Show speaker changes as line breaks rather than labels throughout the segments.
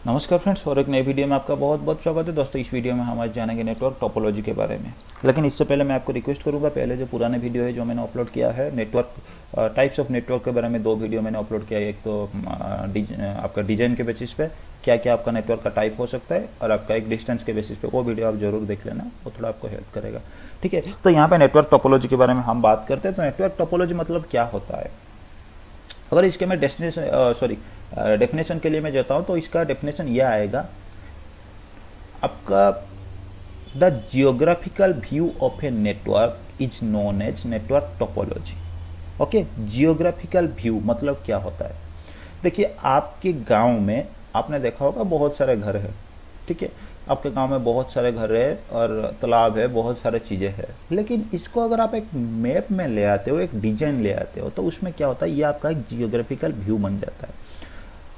नमस्कार फ्रेंड्स, और एक नई वीडियो में आपका बहुत बहुत स्वागत है। दोस्तों, इस वीडियो में हम आज जानेंगे नेटवर्क टोपोलॉजी के बारे में। लेकिन इससे पहले मैं आपको रिक्वेस्ट करूंगा, पहले जो पुराने वीडियो है जो मैंने अपलोड किया है नेटवर्क टाइप्स ऑफ नेटवर्क के बारे में, दो वीडियो मैंने अपलोड किया है। एक तो आपका डिजाइन के बेसिस पे क्या क्या आपका नेटवर्क का टाइप हो सकता है, और आपका एक डिस्टेंस के बेसिस पे, वो वीडियो आप जरूर देख लेना, वो थोड़ा आपको हेल्प करेगा। ठीक है, तो यहाँ पे नेटवर्क टोपोलॉजी के बारे में हम बात करते हैं। तो नेटवर्क टोपोलॉजी मतलब क्या होता है, अगर इसके मैं डेफिनेशन के लिए मैं जाता हूं तो इसका डेफिनेशन यह आएगा आपका, the geographical view of a network is known as network topology. Okay, geographical view मतलब क्या होता है। देखिए, आपके गांव में आपने देखा होगा बहुत सारे घर है, ठीक है, आपके गांव में बहुत सारे घर है और तालाब है, बहुत सारे चीज़ें हैं। लेकिन इसको अगर आप एक मैप में ले आते हो, एक डिजाइन ले आते हो, तो उसमें क्या होता है, ये आपका एक जियोग्राफिकल व्यू बन जाता है।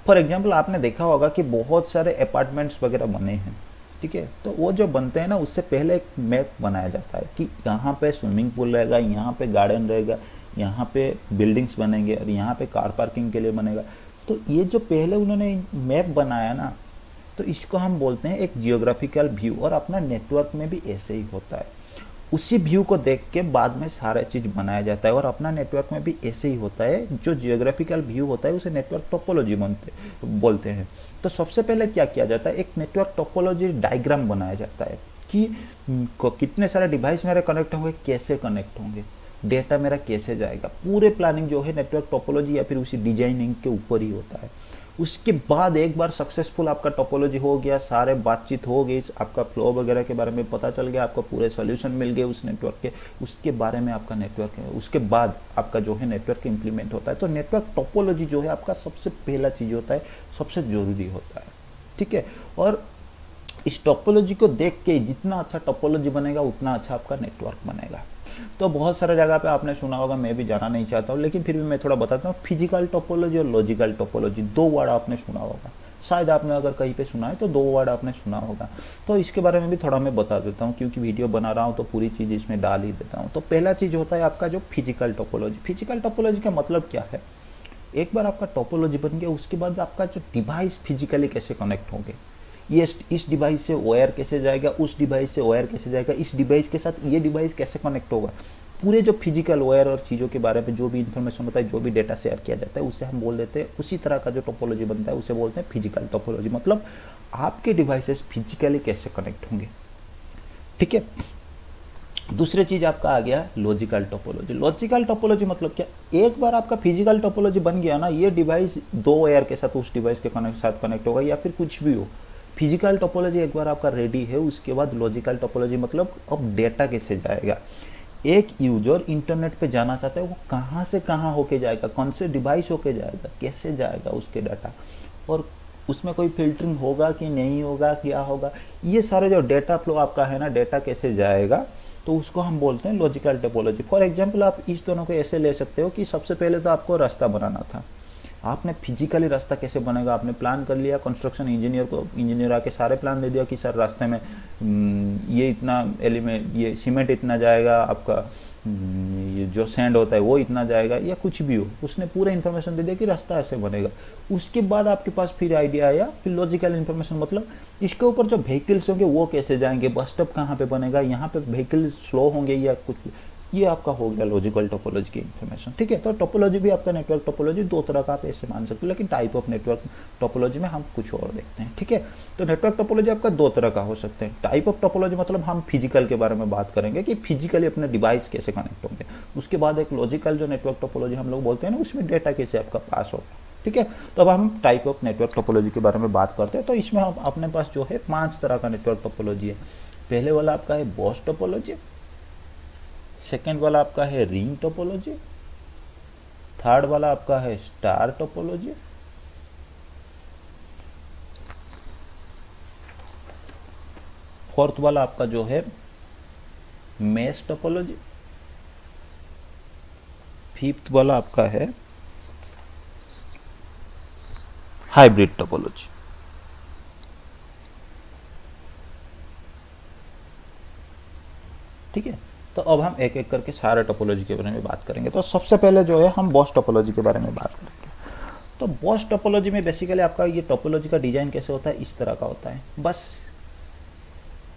फॉर एग्जांपल, आपने देखा होगा कि बहुत सारे अपार्टमेंट्स वगैरह बने हैं, ठीक है, तो वो जो बनते हैं ना, उससे पहले एक मैप बनाया जाता है कि यहाँ पे स्विमिंग पूल रहेगा, यहाँ पे गार्डन रहेगा, यहाँ पे बिल्डिंग्स बनेंगे, और यहाँ पे कार पार्किंग के लिए बनेगा। तो ये जो पहले उन्होंने मैप बनाया ना, तो इसको हम बोलते हैं एक जियोग्राफिकल व्यू। और अपना नेटवर्क में भी ऐसे ही होता है, उसी व्यू को देख के बाद में सारा चीज बनाया जाता है। और अपना नेटवर्क में भी ऐसे ही होता है, जो जियोग्राफिकल व्यू होता है उसे नेटवर्क टोपोलॉजी बोलते हैं। तो सबसे पहले क्या किया जाता है, एक नेटवर्क टोपोलॉजी डायग्राम बनाया जाता है कि कितने सारे डिवाइस मेरे कनेक्ट होंगे, कैसे कनेक्ट होंगे, डेटा मेरा कैसे जाएगा। पूरे प्लानिंग जो है नेटवर्क टोपोलॉजी या फिर उसी डिजाइनिंग के ऊपर ही होता है। उसके बाद एक बार सक्सेसफुल आपका टोपोलॉजी हो गया, सारे बातचीत हो गई, आपका फ्लो वगैरह के बारे में पता चल गया, आपको पूरे सॉल्यूशन मिल गए उस नेटवर्क के, उसके बारे में आपका नेटवर्क है, उसके बाद आपका जो है नेटवर्क इंप्लीमेंट होता है। तो नेटवर्क टोपोलॉजी जो है आपका सबसे पहला चीज होता है, सबसे जरूरी होता है, ठीक है। और इस टोपोलॉजी को देख के जितना अच्छा टोपोलॉजी बनेगा उतना अच्छा आपका नेटवर्क बनेगा। तो बहुत सारे जगह पे आपने सुना होगा, मैं भी जाना नहीं चाहता हूँ, लेकिन फिर भी मैं थोड़ा बताता हूँ। फिजिकल टोपोलॉजी और लॉजिकल टोपोलॉजी, दो वर्ड आपने सुना होगा, शायद आपने अगर कहीं पे सुना है तो दो वर्ड आपने सुना होगा। तो इसके बारे में भी थोड़ा मैं बता देता हूँ, क्योंकि वीडियो बना रहा हूँ तो पूरी चीज़ इसमें डाल ही देता हूँ। तो पहला चीज़ होता है आपका जो फिजिकल टोपोलॉजी। फिजिकल टोपोलॉजी का मतलब क्या है, एक बार आपका टोपोलॉजी बन गया, उसके बाद आपका जो डिवाइस फिजिकली कैसे कनेक्ट होंगे, ये इस डिवाइस से वायर कैसे जाएगा, उस डिवाइस से वायर कैसे जाएगा, इस डिवाइस के साथ ये डिवाइस कैसे कनेक्ट होगा, पूरे जो फिजिकल वायर और चीज़ों के बारे में जो भी इंफॉर्मेशन होता है, जो भी डेटा शेयर किया जाता है, उसे हम बोल देते हैं, उसी तरह का जो टोपोलॉजी बनता है उसे बोलते हैं फिजिकल टोपोलॉजी। मतलब आपके डिवाइसेस फिजिकली कैसे कनेक्ट होंगे, ठीक है। दूसरी चीज आपका आ गया लॉजिकल टोपोलॉजी। लॉजिकल टोपोलॉजी मतलब क्या, एक बार आपका फिजिकल टोपोलॉजी बन गया ना, ये डिवाइस दो वायर के साथ उस डिवाइस के साथ कनेक्ट होगा, या फिर कुछ भी हो। फिजिकल टोपोलॉजी एक बार आपका रेडी है, उसके बाद लॉजिकल टोपोलॉजी मतलब अब डेटा कैसे जाएगा। एक यूजर इंटरनेट पे जाना चाहता है, वो कहाँ से कहाँ होके जाएगा, कौन से डिवाइस होके जाएगा, कैसे जाएगा उसके डाटा, और उसमें कोई फिल्टरिंग होगा कि नहीं होगा, क्या होगा, ये सारे जो डेटा फ्लो आपका है ना, डेटा कैसे जाएगा, तो उसको हम बोलते हैं लॉजिकल टोपोलॉजी। फॉर एग्जांपल, आप इस दोनों को ऐसे ले सकते हो कि सबसे पहले तो आपको रास्ता बनाना था, आपने फिजिकली रास्ता कैसे बनेगा आपने प्लान कर लिया, कंस्ट्रक्शन इंजीनियर आके सारे प्लान दे दिया कि सर रास्ते में ये इतना एलिमेंट, ये सीमेंट इतना जाएगा, आपका ये जो सैंड होता है वो इतना जाएगा, या कुछ भी हो, उसने पूरा इन्फॉर्मेशन दे दिया कि रास्ता ऐसे बनेगा। उसके बाद आपके पास फिर आइडिया आया, फिर लॉजिकल इन्फॉर्मेशन मतलब इसके ऊपर जो व्हीकल्स होंगे वो कैसे जाएंगे, बस स्टॉप कहाँ पे बनेगा, यहाँ पे व्हीकल स्लो होंगे या कुछ, ये आपका हो गया लॉजिकल टोपोलॉजी की इन्फॉर्मेशन, ठीक है। तो टोपोलॉजी भी आपका नेटवर्क टोपोलॉजी दो तरह का आप ऐसे मान सकते हो, लेकिन टाइप ऑफ नेटवर्क टोपोलॉजी में हम कुछ और देखते हैं, ठीक है। तो नेटवर्क टोपोलॉजी आपका दो तरह का हो सकते हैं। टाइप ऑफ टोपोलॉजी मतलब हम फिजिकल के बारे में बात करेंगे कि फिजिकली अपने डिवाइस कैसे कनेक्ट होंगे। उसके बाद एक लॉजिकल जो नेटवर्क टोपोलॉजी हम लोग बोलते हैं ना, उसमें डेटा कैसे आपका पास होगा, ठीक है। तो अब हम टाइप ऑफ नेटवर्क टोपोलॉजी के बारे में बात करते हैं। तो इसमें हम अपने पास जो है 5 तरह का नेटवर्क टोपोलॉजी है। पहले वाला आपका है बॉस टोपोलॉजी, सेकेंड वाला आपका है रिंग टोपोलॉजी, थर्ड वाला आपका है स्टार टोपोलॉजी, फोर्थ वाला आपका जो है मेश टोपोलॉजी, फिफ्थ वाला आपका है हाइब्रिड टोपोलॉजी। ठीक है, तो अब हम एक एक करके सारे टोपोलॉजी के बारे में बात करेंगे। तो सबसे पहले जो है हम बॉस टोपोलॉजी के बारे में बात करेंगे। तो बॉस टोपोलॉजी में बेसिकली आपका ये टोपोलॉजी का डिजाइन कैसे होता है, इस तरह का होता है। बस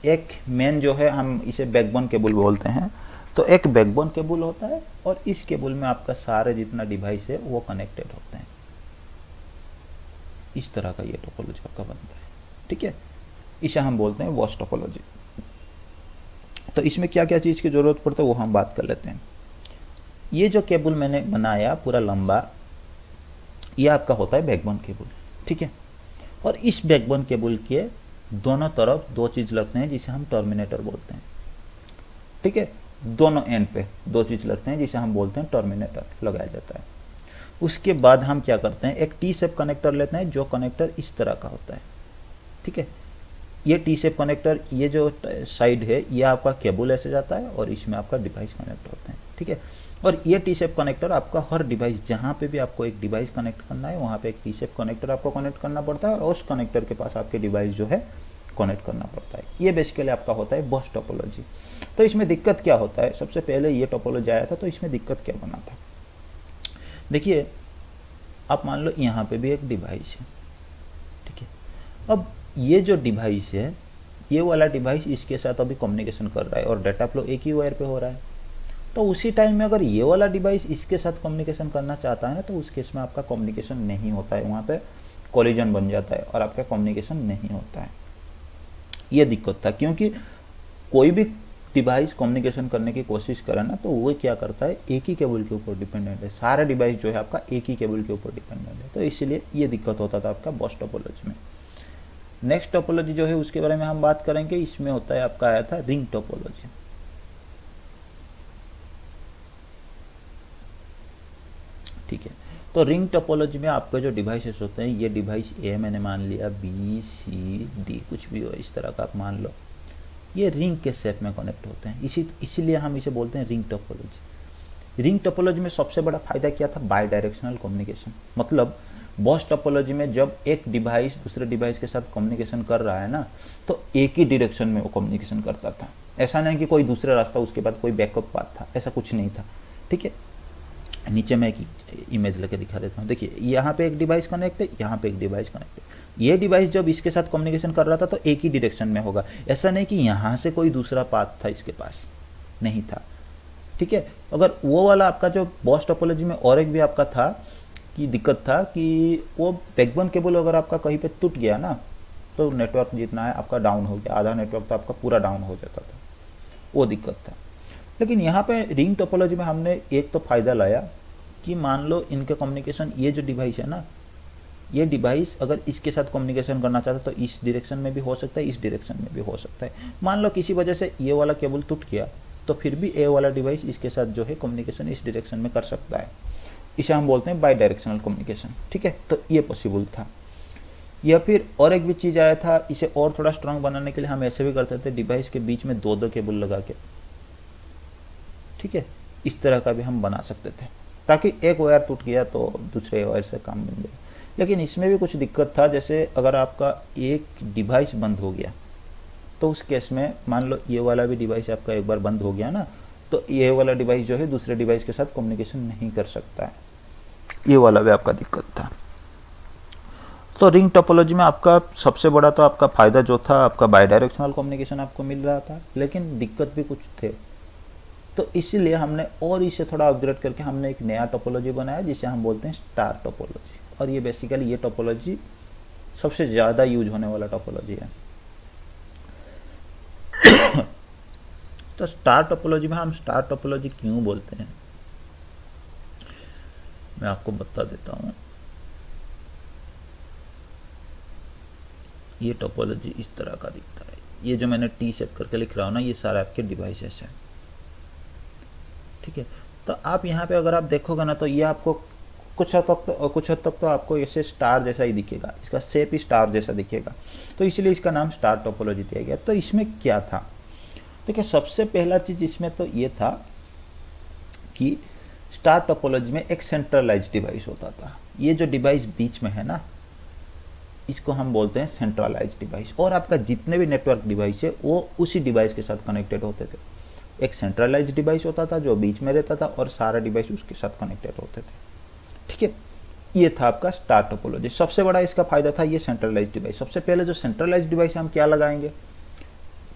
एक मेन जो है, हम इसे बैकबोन केबल बोलते हैं, तो एक बैकबोन केबल होता है और इस केबल में आपका सारे जितना डिवाइस है वो कनेक्टेड होते हैं। इस तरह का ये टोपोलॉजी आपका बनता है, ठीक है। इसे हम बोलते हैं बॉस टोपोलॉजी। तो इसमें क्या क्या चीज़ की ज़रूरत पड़ती है वो हम बात कर लेते हैं। ये जो केबल मैंने बनाया पूरा लंबा, ये आपका होता है बैकबोन केबल, ठीक है। और इस बैकबोन केबल के दोनों तरफ दो चीज़ लगते हैं जिसे हम टर्मिनेटर बोलते हैं, ठीक है। दोनों एंड पे दो चीज़ लगते हैं जिसे हम बोलते हैं टर्मिनेटर लगाया जाता है। उसके बाद हम क्या करते हैं, एक टी शेप कनेक्टर लेते हैं, जो कनेक्टर इस तरह का होता है, ठीक है। ये टी शेप कनेक्टर, ये जो साइड है ये आपका केबल ऐसे जाता है और इसमें आपका डिवाइस कनेक्ट होते हैं, ठीक है। और ये टी शेप कनेक्टर आपका हर डिवाइस, जहाँ पे भी आपको एक डिवाइस कनेक्ट करना है वहाँ पे एक टी शेप कनेक्टर आपको कनेक्ट करना पड़ता है और उस कनेक्टर के पास आपके डिवाइस जो है कनेक्ट करना पड़ता है। ये बेसिकली आपका होता है बॉस टोपोलॉजी। तो इसमें दिक्कत क्या होता है, सबसे पहले ये टोपोलॉजी आया था तो इसमें दिक्कत क्या बना था। देखिए, आप मान लो यहाँ पे भी एक डिवाइस है, ठीक है। अब ये जो डिवाइस है, ये वाला डिवाइस इसके साथ अभी कम्युनिकेशन कर रहा है और डाटा फ्लो एक ही वायर पे हो रहा है। तो उसी टाइम में अगर ये वाला डिवाइस इसके साथ कम्युनिकेशन करना चाहता है ना, तो उस केस में आपका कम्युनिकेशन नहीं होता है, वहाँ पे कोलिजन बन जाता है और आपका कम्युनिकेशन नहीं होता है। ये दिक्कत था, क्योंकि कोई भी डिवाइस कम्युनिकेशन करने की कोशिश करे ना, तो वो क्या करता है, एक ही केबल के ऊपर डिपेंडेंट है। सारा डिवाइस जो है आपका एक ही केबल के ऊपर डिपेंडेंट है, तो इसलिए ये दिक्कत होता था आपका बॉस टोपोलॉजी में। नेक्स्ट टोपोलॉजी जो है उसके बारे में हम बात करेंगे। इसमें होता है आपका आया था रिंग टोपोलॉजी, ठीक है। तो रिंग टोपोलॉजी में आपके जो डिवाइसेस होते हैं, ये डिवाइस ए मैंने मान लिया, बी सी डी कुछ भी हो इस तरह का आप मान लो, ये रिंग के शेप में कनेक्ट होते हैं, इसीलिए हम इसे बोलते हैं रिंग टोपोलॉजी। रिंग टोपोलॉजी में सबसे बड़ा फायदा क्या था, बाई डायरेक्शनल कम्युनिकेशन। मतलब बॉस टोपोलॉजी में जब एक डिवाइस दूसरे डिवाइस के साथ कम्युनिकेशन कर रहा है ना, तो एक ही डायरेक्शन में वो कम्युनिकेशन करता था। ऐसा नहीं कि कोई दूसरा रास्ता उसके बाद कोई बैकअप पाथ था, ऐसा कुछ नहीं था, ठीक है। नीचे मैं एक इमेज लेके दिखा देता हूँ। देखिए, यहाँ पे एक डिवाइस कनेक्ट है, यहाँ पे एक डिवाइस कनेक्ट है। ये डिवाइस जब इसके साथ कम्युनिकेशन कर रहा था तो एक ही डायरेक्शन में होगा, ऐसा नहीं कि यहाँ से कोई दूसरा पाथ था इसके पास, नहीं था, ठीक है। अगर वो वाला आपका जो बॉस टोपोलॉजी में और एक भी आपका था कि दिक्कत था कि वो बैकबोन केबल अगर आपका कहीं पे टूट गया ना, तो नेटवर्क जितना है आपका डाउन हो गया, आधा नेटवर्क तो आपका पूरा डाउन हो जाता था, वो दिक्कत था। लेकिन यहाँ पे रिंग टोपोलॉजी में हमने एक तो फायदा लाया कि मान लो इनके कम्युनिकेशन, ये जो डिवाइस है ना, ये डिवाइस अगर इसके साथ कम्युनिकेशन करना चाहता है तो इस डायरेक्शन में भी हो सकता है, इस डायरेक्शन में भी हो सकता है। मान लो किसी वजह से ये वाला केबल टूट गया, तो फिर भी ए वाला डिवाइस इसके साथ जो है कम्युनिकेशन इस डायरेक्शन में कर सकता है। इसे हम बोलते हैं बाई डायरेक्शनल कम्युनिकेशन, ठीक है। तो ये पॉसिबल था। या फिर और एक भी चीज़ आया था, इसे और थोड़ा स्ट्रांग बनाने के लिए हम ऐसे भी करते थे, डिवाइस के बीच में दो केबल लगा के, ठीक है, इस तरह का भी हम बना सकते थे, ताकि एक वायर टूट गया तो दूसरे वायर से काम बन जाए। लेकिन इसमें भी कुछ दिक्कत था, जैसे अगर आपका एक डिवाइस बंद हो गया तो उस केस में मान लो ये वाला भी डिवाइस आपका एक बार बंद हो गया ना, तो ये वाला डिवाइस जो है दूसरे डिवाइस के साथ कम्युनिकेशन नहीं कर सकता है, ये वाला भी आपका दिक्कत था। तो रिंग टोपोलॉजी में आपका सबसे बड़ा तो आपका फायदा जो था, आपका बाई डायरेक्शनल कम्युनिकेशन आपको मिल रहा था, लेकिन दिक्कत भी कुछ थे। तो इसीलिए हमने और इसे थोड़ा अपग्रेड करके हमने एक नया टोपोलॉजी बनाया जिसे हम बोलते हैं स्टार टोपोलॉजी। और ये बेसिकली ये टोपोलॉजी सबसे ज़्यादा यूज होने वाला टोपोलॉजी है। तो स्टार टोपोलॉजी में हम स्टार टोपोलॉजी क्यों बोलते हैं, मैं आपको बता देता हूँ। ये टोपोलॉजी इस तरह का दिखता है, ये जो मैंने टी शेप करके लिख रहा हूँ ना, ये सारे आपके डिवाइसेस हैं, ठीक है। तो आप यहाँ पे अगर आप देखोगे ना, तो ये आपको कुछ हद तक तो आपको ऐसे स्टार जैसा ही दिखेगा, इसका शेप ही स्टार जैसा दिखेगा, तो इसलिए इसका नाम स्टार टोपोलॉजी दिया गया। तो इसमें क्या था, देखिए सबसे पहला चीज इसमें तो ये था कि स्टार टोपोलॉजी में एक सेंट्रलाइज्ड डिवाइस होता था। ये जो डिवाइस बीच में है ना, इसको हम बोलते हैं सेंट्रलाइज्ड डिवाइस, और आपका जितने भी नेटवर्क डिवाइस है वो उसी डिवाइस के साथ कनेक्टेड होते थे। एक सेंट्रलाइज्ड डिवाइस होता था जो बीच में रहता था और सारा डिवाइस उसके साथ कनेक्टेड होते थे, ठीक है। ये था आपका स्टार टोपोलॉजी। सबसे बड़ा इसका फायदा था ये सेंट्रलाइज डिवाइस। सबसे पहले जो सेंट्रलाइज डिवाइस हम क्या लगाएंगे,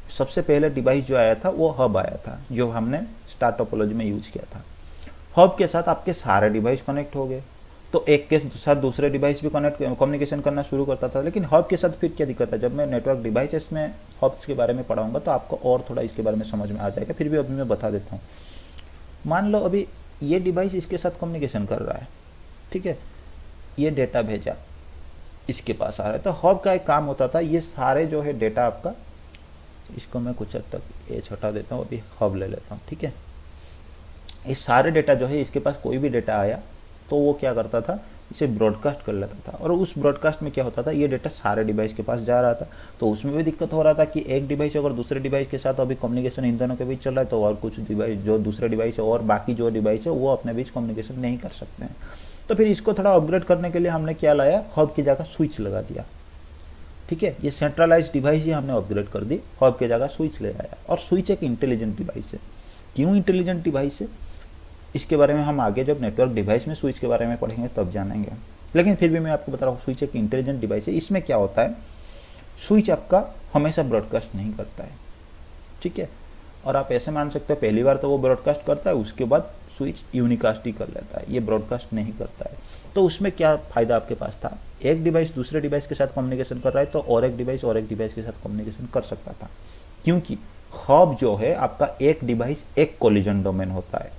सबसे पहले डिवाइस जो आया था वो हब आया था, जो हमने स्टार टोपोलॉजी में यूज किया था। हब के साथ आपके सारे डिवाइस कनेक्ट हो गए, तो एक के साथ दूसरे डिवाइस भी कम्युनिकेशन करना शुरू करता था। लेकिन हब के साथ फिर क्या दिक्कत है, जब मैं नेटवर्क डिवाइसेस में हब्स के बारे में पढ़ाऊंगा तो आपको और थोड़ा इसके बारे में समझ में आ जाएगा, फिर भी अभी मैं बता देता हूँ। मान लो अभी ये डिवाइस इसके साथ कम्युनिकेशन कर रहा है, ठीक है, ये डेटा भेजा इसके पास आ रहा है, तो हब का एक काम होता था, ये सारे जो है डेटा आपका, इसको मैं कुछ हद तक एज हटा देता हूँ, अभी हब ले लेता हूँ, ठीक है। ये सारे डेटा जो है, इसके पास कोई भी डेटा आया तो वो क्या करता था, इसे ब्रॉडकास्ट कर लेता था। और उस ब्रॉडकास्ट में क्या होता था, ये डेटा सारे डिवाइस के पास जा रहा था। तो उसमें भी दिक्कत हो रहा था कि एक डिवाइस अगर दूसरे डिवाइस के साथ अभी कम्युनिकेशन इन दोनों के बीच चल रहा है, तो और कुछ डिवाइस जो दूसरे डिवाइस है और बाकी जो डिवाइस है वो अपने बीच कम्युनिकेशन नहीं कर सकते हैं। तो फिर इसको थोड़ा अपग्रेड करने के लिए हमने क्या लाया, हब की जगह स्विच लगा दिया, ठीक है। ये सेंट्रलाइज डिवाइस ही हमने अपग्रेड कर दी, हब की जगह स्विच ले आया। और स्विच एक इंटेलिजेंट डिवाइस है। क्यों इंटेलिजेंट डिवाइस है, इसके बारे में हम आगे जब नेटवर्क डिवाइस में स्विच के बारे में पढ़ेंगे तब जानेंगे, लेकिन फिर भी मैं आपको बता रहा हूँ स्विच एक इंटेलिजेंट डिवाइस है। इसमें क्या होता है, स्विच आपका हमेशा ब्रॉडकास्ट नहीं करता है, ठीक है। और आप ऐसे मान सकते हो पहली बार तो वो ब्रॉडकास्ट करता है, उसके बाद स्विच यूनिकास्ट ही कर लेता है, ये ब्रॉडकास्ट नहीं करता है। तो उसमें क्या फायदा आपके पास था, एक डिवाइस दूसरे डिवाइस के साथ कम्युनिकेशन कर रहा है तो और एक डिवाइस के साथ कम्युनिकेशन कर सकता था, क्योंकि हब जो है आपका एक डिवाइस एक कोलिजन डोमेन होता है।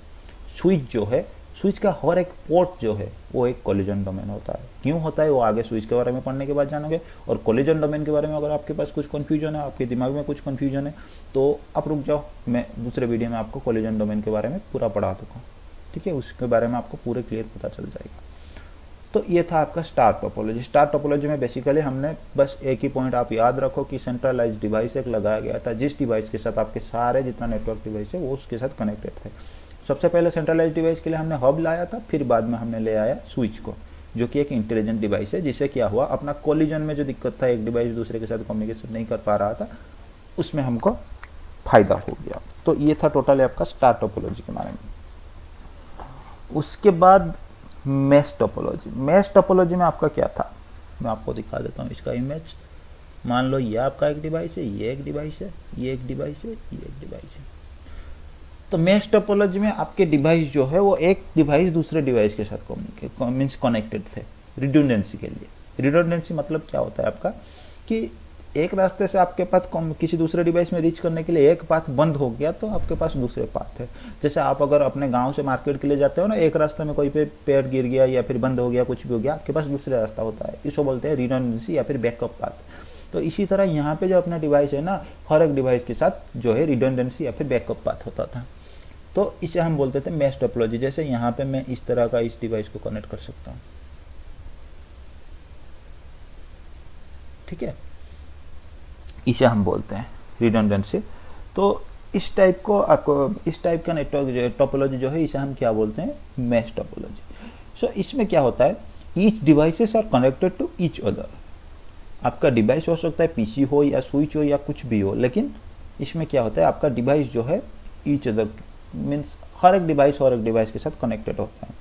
स्विच जो है, स्विच का हर एक पोर्ट जो है वो एक कोलिजन डोमेन होता है। क्यों होता है वो आगे स्विच के बारे में पढ़ने के बाद जानोगे। और कोलिजन डोमेन के बारे में अगर आपके पास कुछ कन्फ्यूजन है, आपके दिमाग में कुछ कन्फ्यूजन है, तो आप रुक जाओ, मैं दूसरे वीडियो में आपको कोलिजन डोमेन के बारे में पूरा पढ़ा दूंगा, ठीक है। उसके बारे में आपको पूरे क्लियर पता चल जाएगा। तो ये था आपका स्टार टोपोलॉजी। स्टार टोपोलॉजी में बेसिकली हमने बस एक ही पॉइंट आप याद रखो कि सेंट्रलाइज डिवाइस एक लगाया गया था, जिस डिवाइस के साथ आपके सारे जितना नेटवर्क डिवाइस है वो उसके साथ कनेक्टेड थे। सबसे पहले सेंट्रलाइज डिवाइस के लिए हमने हब लाया था, फिर बाद में हमने ले आया स्विच को, जो कि एक इंटेलिजेंट डिवाइस है, जिससे क्या हुआ, अपना कोलिजन में जो दिक्कत था, एक डिवाइस दूसरे के साथ कम्युनिकेशन नहीं कर पा रहा था, उसमें हमको फायदा हो गया। तो ये था टोटल आपका स्टार टोपोलॉजी के बारे में। उसके बाद मैश टोपोलॉजी। मैश टोपोलॉजी में आपका क्या था, मैं आपको दिखा देता हूँ इसका इमेज। मान लो ये आपका एक डिवाइस है, ये एक डिवाइस है, ये एक डिवाइस है, ये एक डिवाइस है। तो मैश टोपोलॉजी में आपके डिवाइस जो है वो एक डिवाइस दूसरे डिवाइस के साथ मीन्स कनेक्टेड थे, रिडंडेंसी के लिए। रिडंडेंसी मतलब क्या होता है आपका, कि एक रास्ते से आपके पास किसी दूसरे डिवाइस में रीच करने के लिए एक पाथ बंद हो गया तो आपके पास दूसरे पाथ है। जैसे आप अगर अपने गांव से मार्केट के लिए जाते हो ना, एक रास्ते में कोई पे पेड़ गिर गया या फिर बंद हो गया, कुछ भी हो गया, आपके पास दूसरा रास्ता होता है, इसको बोलते हैं रिडंडेंसी या फिर बैकअप पाथ। तो इसी तरह यहाँ पे जो अपना डिवाइस है ना, हर एक डिवाइस के साथ जो है रिडंडेंसी या फिर बैकअप पाथ होता था। तो इसे हम बोलते थे मैश टोपोलॉजी। जैसे यहाँ पे मैं इस तरह का इस डिवाइस को कनेक्ट कर सकता हूँ, ठीक है, इसे हम बोलते हैं रिडंडेंसी। तो इस टाइप को आपको, इस टाइप का नेटवर्क टोपोलॉजी जो है, इसे हम क्या बोलते हैं, मैश टोपोलॉजी। सो इसमें क्या होता है, each devices are connected to each other. आपका डिवाइस हो सकता है पीसी हो या स्विच हो या कुछ भी हो, लेकिन इसमें क्या होता है, आपका डिवाइस जो है ईच अदर मीन्स हर एक डिवाइस के साथ कनेक्टेड होता है।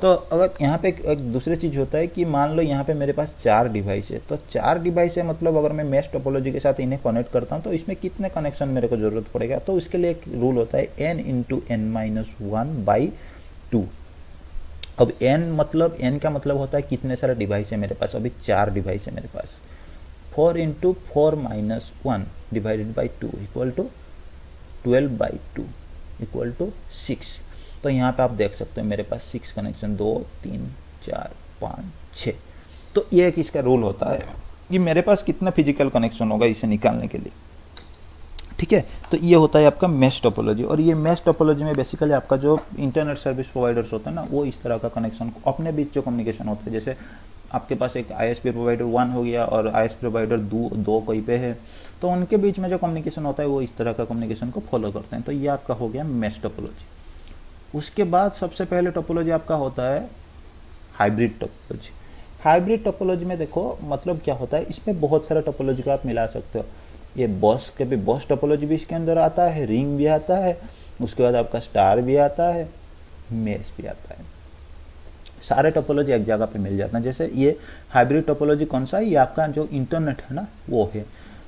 तो अगर यहाँ पे एक दूसरी चीज़ होता है कि मान लो यहाँ पे मेरे पास 4 डिवाइस है, तो 4 डिवाइस है, मतलब अगर मैं मैश टोपोलॉजी के साथ इन्हें कनेक्ट करता हूँ तो इसमें कितने कनेक्शन मेरे को ज़रूरत पड़ेगा। तो इसके लिए एक रूल होता है n × n-1/2। अब n मतलब, n का मतलब होता है कितने सारे डिवाइस है मेरे पास। अभी 4 डिवाइस है मेरे पास, 4 × 4-1 divided by 2 equal to 12/2 equal to 6। तो यहाँ पे आप देख सकते हो मेरे पास 6 कनेक्शन, 2 3 4 5 6। तो ये एक इसका रूल होता है कि मेरे पास कितना फिजिकल कनेक्शन होगा इसे निकालने के लिए, ठीक है। तो ये होता है आपका मैश टोपोलॉजी। और ये मैश टोपोलॉजी में बेसिकली आपका जो इंटरनेट सर्विस प्रोवाइडर्स होते हैं ना, वो इस तरह का कनेक्शन अपने बीच जो कम्युनिकेशन होता है, जैसे आपके पास एक ISP प्रोवाइडर 1 हो गया और ISP प्रोवाइडर 2 कोई पे है, तो उनके बीच में जो कम्युनिकेशन होता है वो इस तरह का कम्युनिकेशन को फॉलो करते हैं। तो ये आपका हो गया मैश टोपोलॉजी। उसके बाद सबसे पहले टोपोलॉजी आपका होता है हाइब्रिड टोपोलॉजी। हाइब्रिड टोपोलॉजी में देखो मतलब क्या होता है, इसमें बहुत सारे टोपोलॉजी को आप मिला सकते हो। ये बॉस के भी, बॉस टोपोलॉजी भी इसके अंदर आता है, रिंग भी आता है, उसके बाद आपका स्टार भी आता है, मैश भी आता है। सारे टोपोलॉजी एक जगह पे मिल जाते हैं। जैसे ये हाइब्रिड टोपोलॉजी कौन सा है, ये आपका जो इंटरनेट है ना वो है।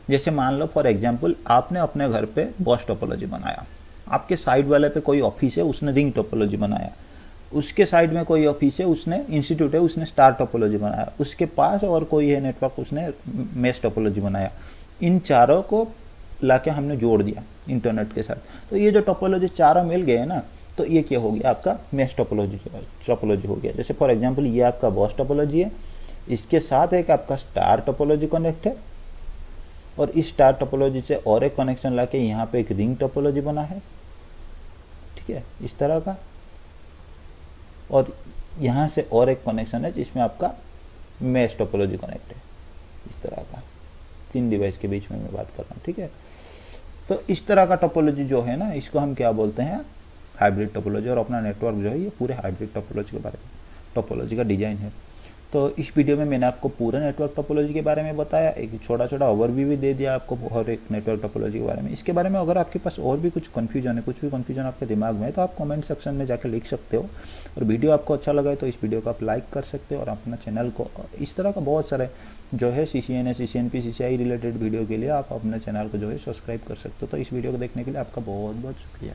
जैसे मान लो फॉर एग्जांपल आपने अपने घर पे बॉस टोपोलॉजी बनाया, आपके साइड वाले पे कोई ऑफिस है उसने रिंग टोपोलॉजी बनाया, उसके साइड में कोई ऑफिस है उसने इंस्टीट्यूट है उसने स्टार टोपोलॉजी बनाया, उसके पास और कोई है नेटवर्क उसने मेश टोपोलॉजी बनाया। इन चारों को लाके हमने जोड़ दिया इंटरनेट के साथ, तो ये जो टोपोलॉजी चारों मिल गए ना, तो ये क्या हो गया आपका मेश टोपोलॉजी हो गया। जैसे फॉर एग्जांपल ये आपका बॉस टोपोलॉजी है, इसके साथ एक आपका स्टार टोपोलॉजी कनेक्ट है, और इस स्टार टोपोलॉजी से और एक कनेक्शन लाके यहाँ पे एक रिंग टोपोलॉजी बना है, ठीक है, इस तरह का। और यहाँ से और एक कनेक्शन है जिसमें आपका मेश टोपोलॉजी कनेक्ट है, इस तरह का। 3 डिवाइस के बीच में मैं बात कर रहा हूँ, ठीक है। तो इस तरह का टोपोलॉजी जो है ना, इसको हम क्या बोलते हैं, हाइब्रिड टोपोलॉजी। और अपना नेटवर्क जो है ये पूरे हाइब्रिड टोपोलॉजी के बारे में, टोपोलॉजी का डिजाइन है। तो इस वीडियो में मैंने आपको पूरे नेटवर्क टोपोलॉजी के बारे में बताया, एक छोटा छोटा ओवरव्यू भी दे दिया आपको हर एक नेटवर्क टोपोलॉजी के बारे में। इसके बारे में अगर आपके पास और भी कुछ कन्फ्यूजन है, कुछ भी कन्फ्यूजन आपके दिमाग में है, तो आप कमेंट सेक्शन में जाकर लिख सकते हो। और वीडियो आपको अच्छा लगा है तो इस वीडियो को आप लाइक कर सकते हो, और अपना चैनल को इस तरह का बहुत सारे जो है CCNA, CCNP, CCI related video के लिए आप अपने चैनल को जो है सब्सक्राइब कर सकते हो। तो इस वीडियो को देखने के लिए आपका बहुत बहुत शुक्रिया।